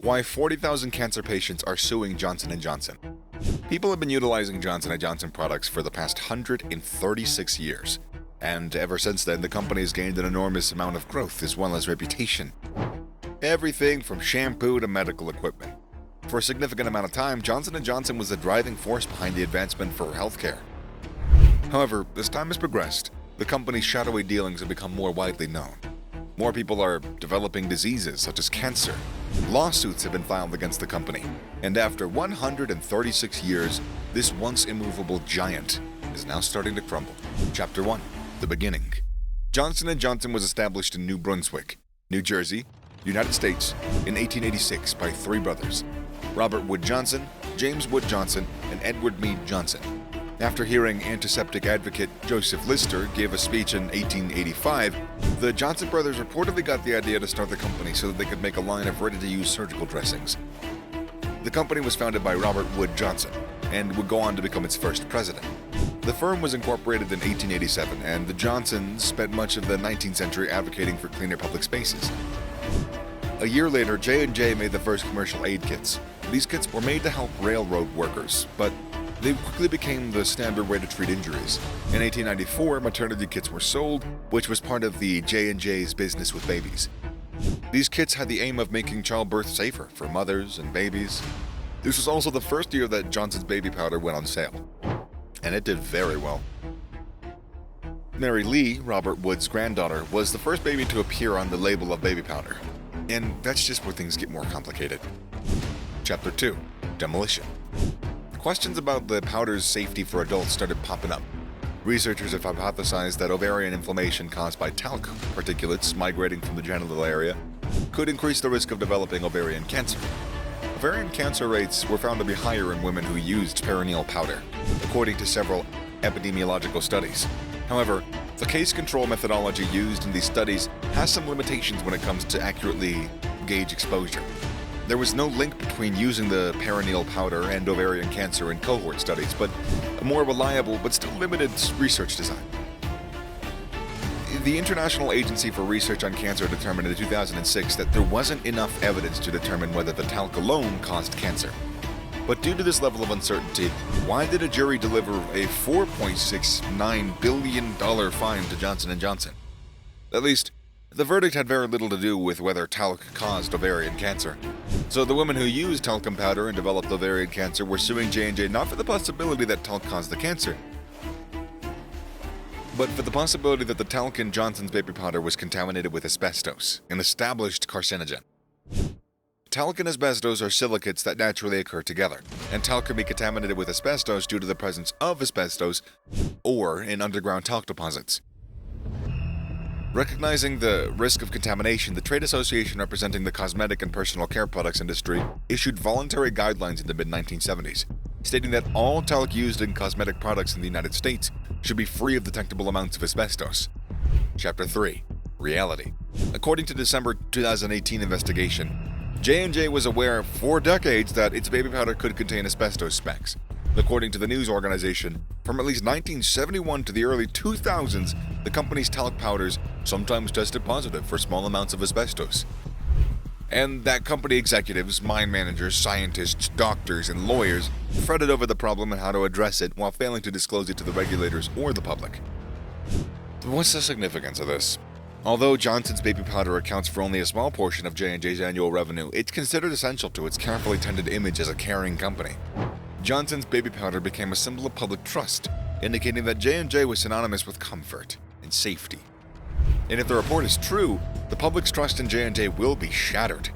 Why 40,000 cancer patients are suing Johnson & Johnson. People have been utilizing Johnson & Johnson products for the past 136 years. And ever since then, the company has gained an enormous amount of growth as well as reputation. Everything from shampoo to medical equipment. For a significant amount of time, Johnson & Johnson was the driving force behind the advancement for healthcare. However, as time has progressed, the company's shadowy dealings have become more widely known. More people are developing diseases such as cancer. Lawsuits have been filed against the company. And after 136 years, this once immovable giant is now starting to crumble. Chapter 1. The Beginning. Johnson & Johnson was established in New Brunswick, New Jersey, United States in 1886 by three brothers, Robert Wood Johnson, James Wood Johnson, and Edward Mead Johnson. After hearing antiseptic advocate Joseph Lister give a speech in 1885, the Johnson brothers reportedly got the idea to start the company so that they could make a line of ready-to-use surgical dressings. The company was founded by Robert Wood Johnson and would go on to become its first president. The firm was incorporated in 1887, and the Johnsons spent much of the 19th century advocating for cleaner public spaces. A year later, J&J made the first commercial aid kits. These kits were made to help railroad workers, but they quickly became the standard way to treat injuries. In 1894, maternity kits were sold, which was part of the J&J's business with babies. These kits had the aim of making childbirth safer for mothers and babies. This was also the first year that Johnson's baby powder went on sale, and it did very well. Mary Lee, Robert Wood's granddaughter, was the first baby to appear on the label of baby powder. And that's just where things get more complicated. Chapter 2. Demolition. Questions about the powder's safety for adults started popping up. Researchers have hypothesized that ovarian inflammation caused by talc particulates migrating from the genital area could increase the risk of developing ovarian cancer. Ovarian cancer rates were found to be higher in women who used perineal powder, according to several epidemiological studies. However, the case control methodology used in these studies has some limitations when it comes to accurately gauge exposure. There was no link between using the perineal powder and ovarian cancer in cohort studies, but a more reliable but still limited research design. The International Agency for Research on Cancer determined in 2006 that there wasn't enough evidence to determine whether the talc alone caused cancer. But due to this level of uncertainty, why did a jury deliver a $4.69 billion fine to Johnson & Johnson? At least, the verdict had very little to do with whether talc caused ovarian cancer. So the women who used talcum powder and developed ovarian cancer were suing J&J not for the possibility that talc caused the cancer, but for the possibility that the talc in Johnson's baby powder was contaminated with asbestos, an established carcinogen. Talc and asbestos are silicates that naturally occur together, and talc can be contaminated with asbestos due to the presence of asbestos or in underground talc deposits. Recognizing the risk of contamination, the trade association representing the cosmetic and personal care products industry issued voluntary guidelines in the mid-1970s, stating that all talc used in cosmetic products in the United States should be free of detectable amounts of asbestos. Chapter 3. Reality. According to December 2018 investigation, J&J was aware for decades that its baby powder could contain asbestos specks. According to the news organization, from at least 1971 to the early 2000s, the company's talc powders sometimes tested positive for small amounts of asbestos. And that company executives, mine managers, scientists, doctors, and lawyers fretted over the problem and how to address it while failing to disclose it to the regulators or the public. What's the significance of this? Although Johnson's baby powder accounts for only a small portion of J&J's annual revenue, it's considered essential to its carefully tended image as a caring company. Johnson's baby powder became a symbol of public trust, indicating that J&J was synonymous with comfort and safety. And if the report is true, the public's trust in J&J will be shattered.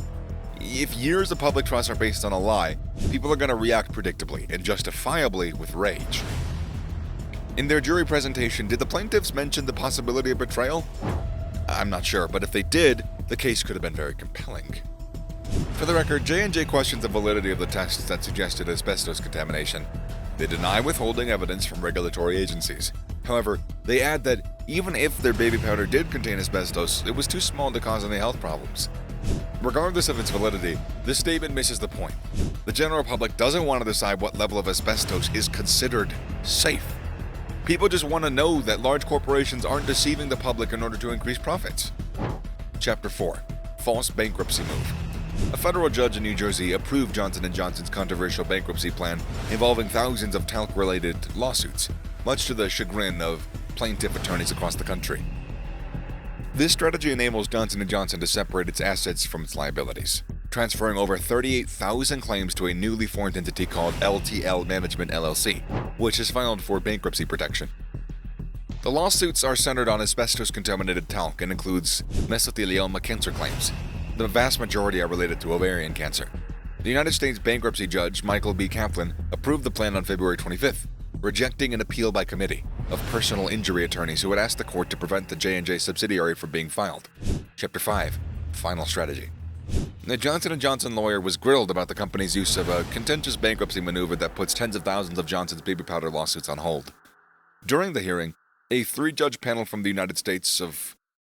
If years of public trust are based on a lie, people are going to react predictably and justifiably with rage. In their jury presentation, did the plaintiffs mention the possibility of betrayal? I'm not sure, but if they did, the case could have been very compelling. For the record, J&J questions the validity of the tests that suggested asbestos contamination. They deny withholding evidence from regulatory agencies. However, they add that even if their baby powder did contain asbestos, it was too small to cause any health problems. Regardless of its validity, this statement misses the point. The general public doesn't want to decide what level of asbestos is considered safe. People just want to know that large corporations aren't deceiving the public in order to increase profits. Chapter 4. False bankruptcy move. A federal judge in New Jersey approved Johnson & Johnson's controversial bankruptcy plan involving thousands of talc-related lawsuits, much to the chagrin of plaintiff attorneys across the country. This strategy enables Johnson & Johnson to separate its assets from its liabilities, transferring over 38,000 claims to a newly formed entity called LTL Management LLC, which has filed for bankruptcy protection. The lawsuits are centered on asbestos-contaminated talc and includes mesothelioma cancer claims. The vast majority are related to ovarian cancer. The United States bankruptcy judge, Michael B. Kaplan, approved the plan on February 25th, rejecting an appeal by committee of personal injury attorneys who had asked the court to prevent the J&J subsidiary from being filed. Chapter 5. Final Strategy. The Johnson & Johnson lawyer was grilled about the company's use of a contentious bankruptcy maneuver that puts tens of thousands of Johnson's baby powder lawsuits on hold. During the hearing, a three-judge panel from the United States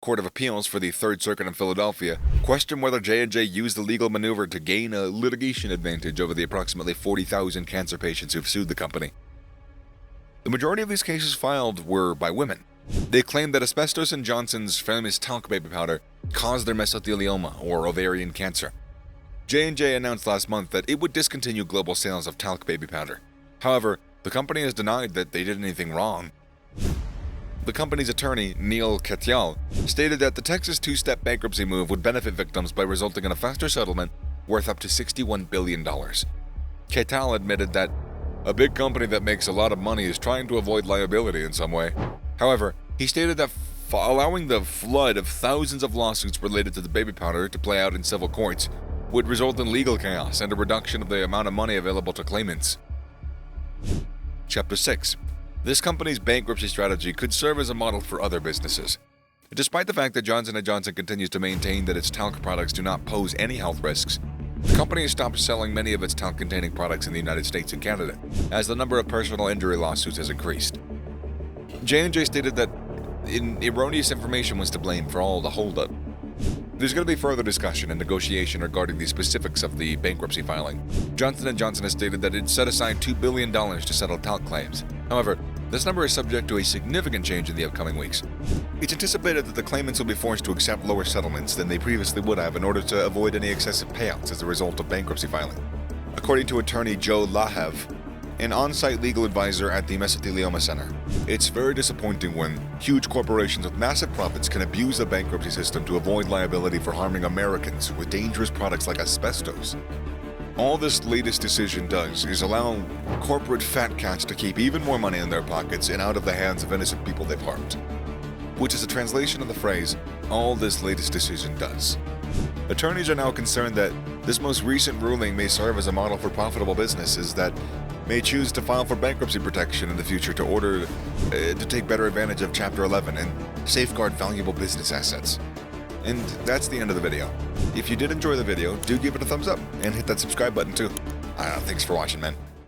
Court of Appeals for the Third Circuit in Philadelphia questioned whether J&J used the legal maneuver to gain a litigation advantage over the approximately 40,000 cancer patients who've sued the company. The majority of these cases filed were by women. They claimed that asbestos in Johnson's famous talc baby powder caused their mesothelioma or ovarian cancer. J&J announced last month that it would discontinue global sales of talc baby powder. However, the company has denied that they did anything wrong. The company's attorney, Neil Katyal, stated that the Texas two-step bankruptcy move would benefit victims by resulting in a faster settlement worth up to $61 billion. Katyal admitted that a big company that makes a lot of money is trying to avoid liability in some way. However, he stated that allowing the flood of thousands of lawsuits related to the baby powder to play out in civil courts would result in legal chaos and a reduction of the amount of money available to claimants. Chapter 6. This company's bankruptcy strategy could serve as a model for other businesses. Despite the fact that Johnson & Johnson continues to maintain that its talc products do not pose any health risks, the company has stopped selling many of its talc-containing products in the United States and Canada, as the number of personal injury lawsuits has increased. J&J stated that erroneous information was to blame for all the holdup. There's going to be further discussion and negotiation regarding the specifics of the bankruptcy filing. Johnson & Johnson has stated that it set aside $2 billion to settle talc claims. However, this number is subject to a significant change in the upcoming weeks. It's anticipated that the claimants will be forced to accept lower settlements than they previously would have in order to avoid any excessive payouts as a result of bankruptcy filing. According to attorney Joe Lahav, an on-site legal advisor at the Mesothelioma Center, it's very disappointing when huge corporations with massive profits can abuse the bankruptcy system to avoid liability for harming Americans with dangerous products like asbestos. All this latest decision does is allow corporate fat cats to keep even more money in their pockets and out of the hands of innocent people they've harmed. Which is a translation of the phrase, all this latest decision does. Attorneys are now concerned that this most recent ruling may serve as a model for profitable businesses that may choose to file for bankruptcy protection in the future to take better advantage of Chapter 11 and safeguard valuable business assets. And that's the end of the video. If you did enjoy the video, do give it a thumbs up and hit that subscribe button too. Thanks for watching, man.